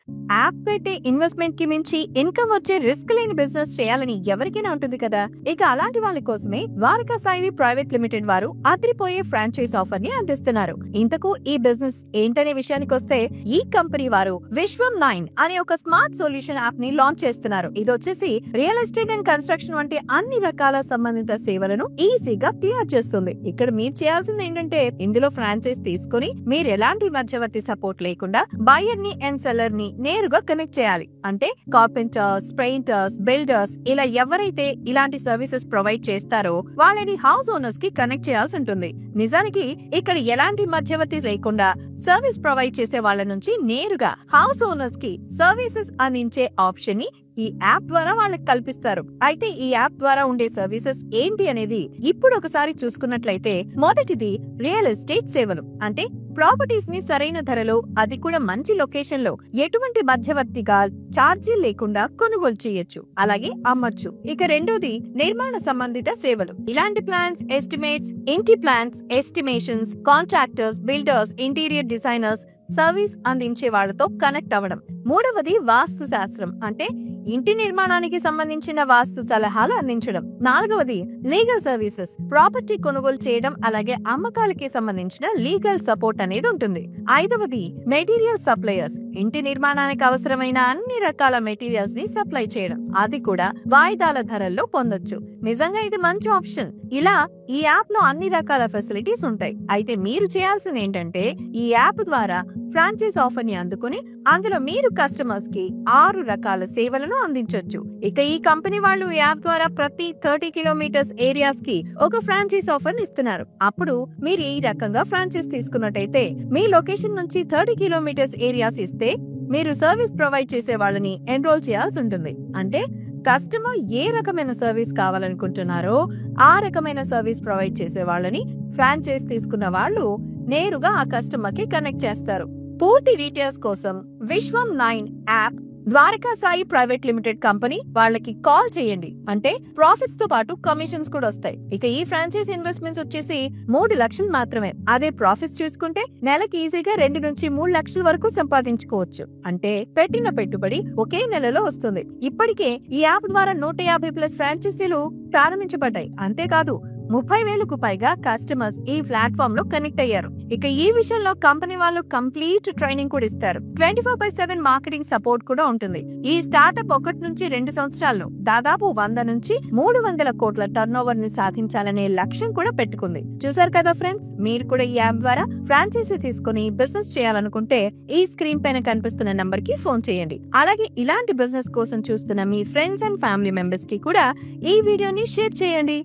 App పెట్టే investment కి మించి ఇన్కమ్ వచ్చే రిస్క్ లేని బిజినెస్ చేయాలని ఎవరికైనా ఉంటుంది కదా. ఇక అలాంటి వాళ్ళ కోసమే ద్వారకా సాయి ప్రైవేట్ లిమిటెడ్ వారు అదిరిపోయే ఫ్రాంచైజ్ ఆఫర్ ని అందిస్తున్నారు. ఇంతకు ఈ బిజినెస్ ఏంటనే విషయానికి వస్తే, ఈ కంపెనీ వారు విశ్వం 9 అనే ఒక స్మార్ట్ సొల్యూషన్ యాప్ ని లాంచ్ చేస్తున్నారు. ఇది వచ్చేసి రియల్ ఎస్టేట్ అండ్ కన్స్ట్రక్షన్ వంటి అన్ని రకాల సంబంధిత సేవలను ఈజీగా క్లియర్ చేస్తుంది. ఇక్కడ మీరు చేయాల్సింది ఏంటంటే, ఇందులో ఫ్రాంచైజ్ తీసుకుని మీరు ఎలాంటి మధ్యవర్తి సపోర్ట్ లేకుండా బయర్ ని అండ్ సెల్లర్ ని నేరుగా కనెక్ట్ చేయాలి. అంటే కార్పెంటర్స్, పెయింటర్స్, బిల్డర్స్ ఇలా ఎవరైతే ఇలాంటి సర్వీసెస్ ప్రొవైడ్ చేస్తారో వాళ్ళని హౌస్ ఓనర్స్ కి కనెక్ట్ చేయాల్సి ఉంటుంది. నిజానికి ఇక్కడ ఎలాంటి మధ్యవర్తి లేకుండా సర్వీస్ ప్రొవైడ్ చేసే వాళ్ళ నుంచి నేరుగా హౌస్ ఓనర్స్ కి సర్వీసెస్ అందించే ఆప్షన్ ని ఈ యాప్ ద్వారా వాళ్ళకి కల్పిస్తారు. అయితే ఈ యాప్ ద్వారా ఉండే సర్వీసెస్ ఏంటి అనేది ఇప్పుడు ఒకసారి చూసుకున్నట్లయితే, మొదటిది రియల్ ఎస్టేట్ సేవలు. అంటే ప్రాపర్టీస్ ని సరైన ధరలో, అది కూడా మంచి లొకేషన్ లో, ఎటువంటి మధ్యవర్తిగా ఛార్జీలు లేకుండా కొనుగోలు చేయొచ్చు, అలాగే అమ్మొచ్చు. ఇక రెండోది నిర్మాణ సంబంధిత సేవలు. ఇలాంటి ప్లాన్స్, ఎస్టిమేట్స్, ఇంటి plans, estimations, contractors, builders, interior designers service అందించే వాళ్లతో కనెక్ట్ అవ్వడం. మూడవది వాస్తు శాస్త్రం. అంటే ఇంటి నిర్మాణానికి సంబంధించిన వాస్తు సలహాలు అందించడం. నాలుగవది లీగల్ సర్వీసెస్. ప్రాపర్టీ కొనుగోలు చేయడం, అలాగే అమ్మకాలకి సంబంధించిన లీగల్ సపోర్ట్ అనేది ఉంటుంది. ఐదవది మెటీరియల్ సప్లయర్స్. ఇంటి నిర్మాణానికి అవసరమైన అన్ని రకాల మెటీరియల్స్ ని సప్లై చేయడం, అది కూడా వాయిదాల ధరల్లో పొందొచ్చు. నిజంగా ఇది మంచి ఆప్షన్. ఇలా ఈ యాప్ లో అన్ని రకాల ఫెసిలిటీస్ ఉంటాయి. అయితే మీరు చేయాల్సింది ఏంటంటే, ఈ యాప్ ద్వారా ఫ్రాంచైజ్ ఆఫర్ ని అందుకుని అందులో మీరు కస్టమర్స్ కి 6 రకాల సేవలను అందించొచ్చు. ఇక ఈ కంపెనీ వాళ్ళు ఈ యాప్ ద్వారా ప్రతి 30 కిలోమీటర్స్ ఏరియాస్ కి ఒక ఫ్రాంచైజ్ ఆఫర్ ఇస్తున్నారు. అప్పుడు మీరు ఈ రకంగా ఫ్రాంచైజ్ తీసుకున్నట్టయితే, మీ లొకేషన్ నుంచి 30 కిలోమీటర్స్ ఏరియాస్ ఇస్తే మీరు సర్వీస్ ప్రొవైడ్ చేసే వాళ్ళని ఎన్రోల్ చేయాల్సి ఉంటుంది. అంటే కస్టమర్ ఏ రకమైన సర్వీస్ కావాలనుకుంటున్నారో ఆ రకమైన సర్వీస్ ప్రొవైడ్ చేసే వాళ్ళని ఫ్రాంచైజ్ తీసుకున్న వాళ్ళు నేరుగా ఆ కస్టమర్ కి కనెక్ట్ చేస్తారు. పూర్తి డీటెయిల్స్ కోసం Vishwam 9 app Dwaraka Sai private limited company వాళ్ళకి కాల్ చేయండి. అంటే ప్రాఫిట్స్ తో పాటు కమిషన్స్ కూడా వస్తాయి. ఇక ఈ ఫ్రాంచైజ్ ఇన్వెస్ట్మెంట్స్ వచ్చేసి 3 లక్షలు మాత్రమే. అదే ప్రాఫిట్స్ చూసుకుంటే నెలకి ఈజీగా 2 నుంచి 3 లక్షల వరకు సంపాదించుకోవచ్చు. అంటే పెట్టిన పెట్టుబడి ఒకే నెలలో వస్తుంది. ఇప్పటికే ఈ యాప్ ద్వారా 150+ ఫ్రాంచైజీలు ప్రారంభించబడ్డాయి. అంతేకాదు 30,000కు పైగా కస్టమర్స్ ఈ ప్లాట్ఫామ్ లో కనెక్ట్ అయ్యారు. ఇక ఈ విషయంలో కంపెనీ వాళ్ళు కంప్లీట్ ట్రైనింగ్ కూడా ఇస్తారు. 24/7 మార్కెటింగ్ సపోర్ట్ కూడా ఉంటుంది. ఈ స్టార్ట్అప్ 1 నుంచి 2 సంవత్సరాల్లో దాదాపు 100 నుంచి 300 కోట్ల టర్నోవర్ ని సాధించాలనే లక్ష్యం కూడా పెట్టుకుంది. చూసారు కదా ఫ్రెండ్స్, మీరు కూడా ఈ యాప్ ద్వారా ఫ్రాంచైజీ తీసుకుని బిజినెస్ చేయాలనుకుంటే ఈ స్క్రీన్ పైన కనిపిస్తున్న నంబర్ కి ఫోన్ చేయండి. అలాగే ఇలాంటి బిజినెస్ కోసం చూస్తున్న మీ ఫ్రెండ్స్ అండ్ ఫ్యామిలీ మెంబర్స్ కి కూడా ఈ వీడియోని షేర్ చేయండి.